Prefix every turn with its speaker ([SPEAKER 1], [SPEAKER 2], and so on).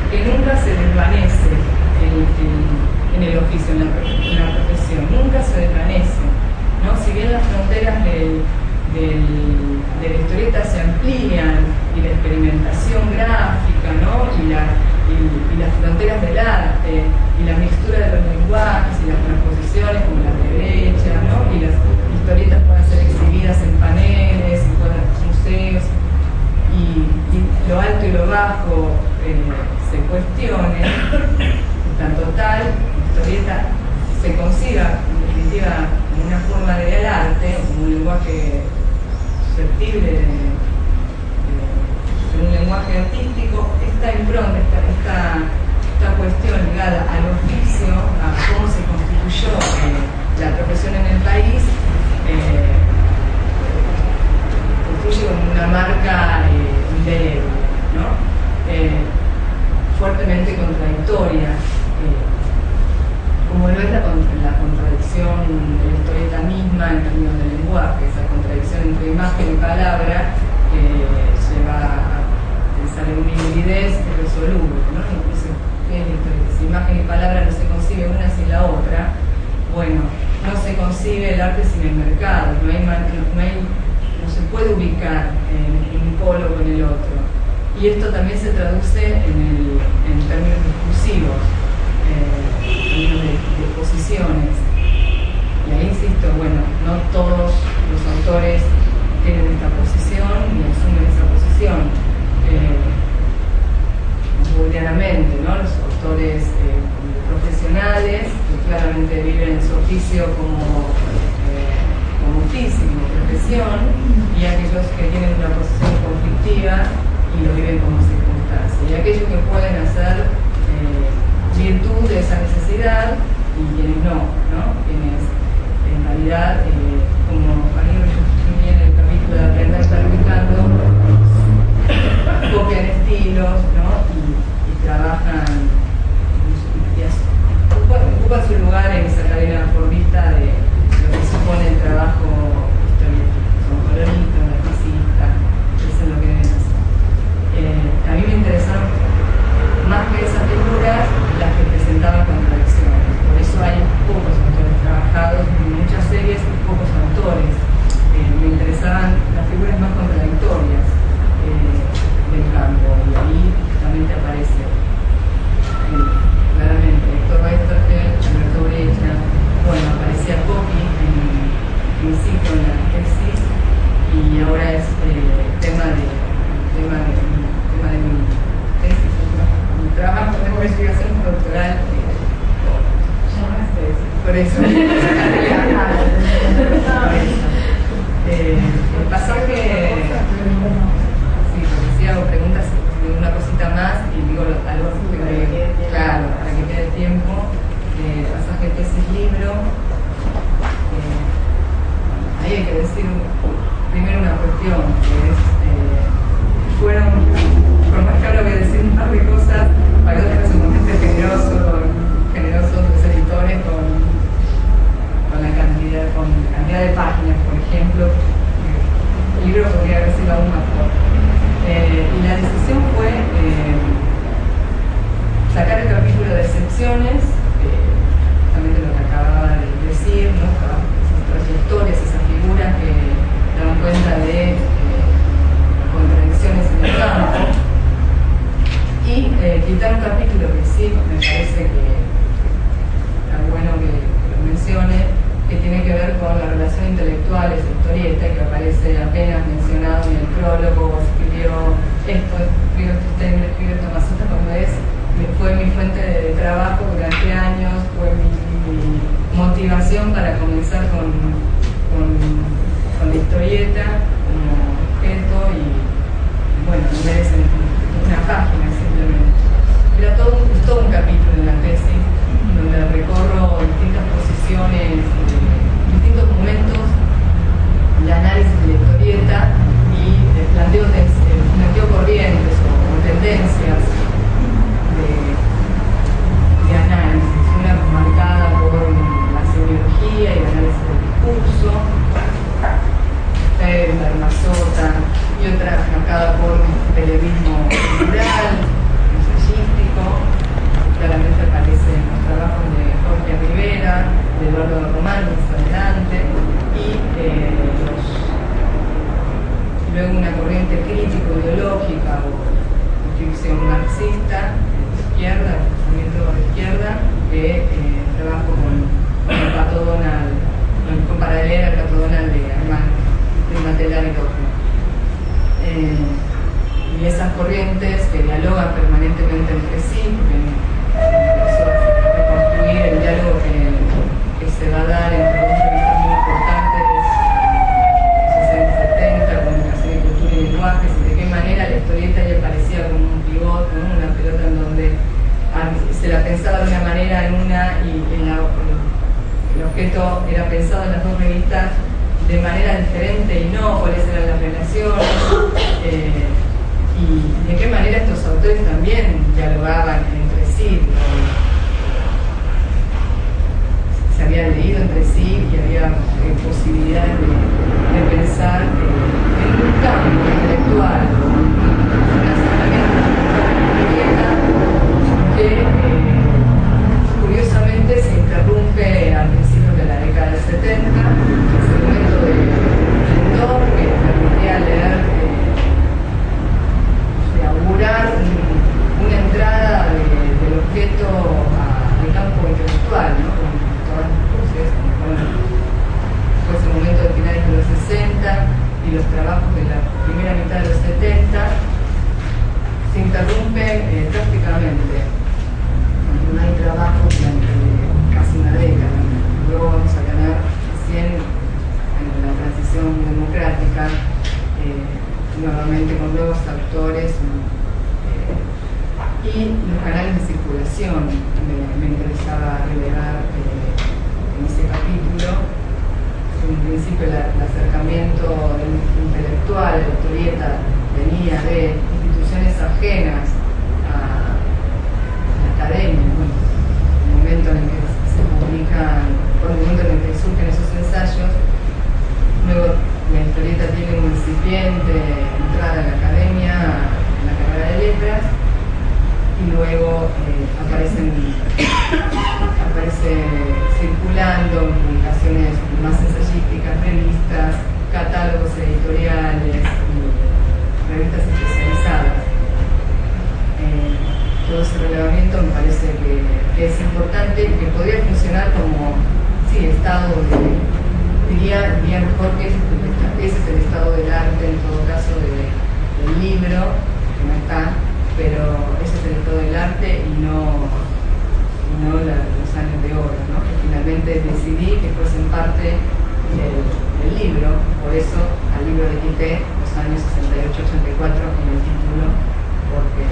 [SPEAKER 1] que nunca se desvanece en el oficio, en la profesión, nunca se desvanece, ¿no? Si bien las fronteras de la historieta se amplían y la experimentación gráfica, ¿no? y las fronteras del arte y la mixtura de los lenguajes y las transposiciones como la derecha, ¿no? Y las historietas pueden ser exhibidas en paneles, en museos, y lo alto y lo bajo se cuestione, tanto tal historieta se conciba en definitiva como una forma de ver el arte, como un lenguaje susceptible de un lenguaje artístico. Esta impronta, esta cuestión ligada al oficio, a cómo se constituyó la profesión en el país, construye como una marca indeleble, ¿no? Fuertemente contradictoria, como lo es la contradicción de la historieta misma en términos del lenguaje, esa contradicción entre imagen y palabra lleva a pensar en una hibridez irresoluble, ¿no? Incluso si imagen y palabra no se concibe una sin la otra, bueno, no se concibe el arte sin el mercado, no se puede ubicar en un polo o en el otro. Y esto también se traduce en términos discursivos, en términos de posiciones. Y ahí insisto, bueno, no todos los autores tienen esta posición y asumen esa posición. Booleanamente, ¿no? Los autores profesionales que claramente viven su oficio como oficio, como profesión, y aquellos que tienen una posición conflictiva y lo viven como circunstancia, y aquellos que pueden hacer virtud de esa necesidad y quienes no, quienes en realidad, como Fanny en el capítulo de Aprender a estar ubicando, copian estilos, ¿no? y trabajan y ocupan su lugar en esa cadena formista de lo que supone el trabajo histórico. Son coloristas, narcisistas, eso es lo que deben hacer. A mí me interesaron más que esas figuras las que presentaban contradicciones. Por eso hay pocos autores trabajados en muchas series y pocos autores. Me interesaban las figuras más contradictorias del campo, y ahí también te aparece claramente Héctor Westerfeld, Alberto Brecha, bueno, aparecía Poppy en principio en la tesis, y ahora es tema de mi tesis, mi trabajo de investigación doctoral. Por eso. El pasaje, sí, porque si hago preguntas de una cosita más y digo algo claro, para que quede tiempo. Pasaje tesis-libro. Ahí hay que decir primero una cuestión, que es, fueron, por más que ahora voy a decir un par de cosas, para que es sumamente generosos los editores con la cantidad de páginas, por ejemplo. El libro podría haber sido aún mejor. Y la decisión fue sacar el capítulo de excepciones, justamente lo que acababa de decir, ¿no? Esas trayectorias, esas figuras que dan cuenta de contradicciones en el campo, y quitar un capítulo que sí me parece que está bueno que lo mencione, que tiene que ver con la relación intelectual de esa historieta, que aparece apenas mencionado en el prólogo. Escribió esto, escribió esto más otra, cuando fue mi fuente de trabajo durante años, fue mi motivación para comenzar con la historieta como objeto, y bueno, no merece una página simplemente. Era todo un capítulo en la tesis donde recorro distintas posiciones, distintos momentos de análisis de la historieta, y planteo corrientes o tendencias de análisis, una marcada por la semiología y el análisis del discurso, la y esas corrientes que dialogan permanentemente entre sí, porque empezó a reconstruir el diálogo que se va a dar entre dos revistas muy importantes, 60-70, Comunicación y Cultura y Lenguajes, y de qué manera la historieta ya parecía como un pivot, ¿no? Una pelota en donde se la pensaba de una manera en una y el objeto era pensado en las dos revistas de manera diferente y no cuáles eran las relaciones, y de qué manera estos autores también dialogaban entre sí, se habían leído entre sí y había posibilidades de pensar en un campo intelectual, un acercamiento que curiosamente se interrumpe al principio de la década del 70, ese momento de esplendor que permitía leer, de augurar una entrada del objeto al campo intelectual, ¿no? Con todas las voces, bueno, fue ese momento de finales de los 60 y los trabajos de la primera mitad de los 70 se interrumpen drásticamente. No hay trabajo durante casi una década. Luego vamos a ganar recién en la transición democrática, nuevamente con nuevos autores y los canales de circulación me interesaba relevar en ese capítulo. En principio el acercamiento intelectual, la historieta, venía de instituciones ajenas a la academia, ¿no? El momento en el que se publican, por el momento en el que surgen esos ensayos. Luego la historieta tiene una incipiente entrada en la academia, en la carrera de letras, y luego aparece circulando en publicaciones más ensayísticas, revistas, catálogos editoriales y revistas especializadas. Todo ese relevamiento me parece que es importante y que podría funcionar como, sí, estado diría mejor que ese es el estado del arte, en todo caso, del libro, que no está, pero ese es el estado del arte y no los años de oro, ¿no? Que finalmente decidí que fuesen parte del libro, por eso al libro le quité los años 68-84 en el título, porque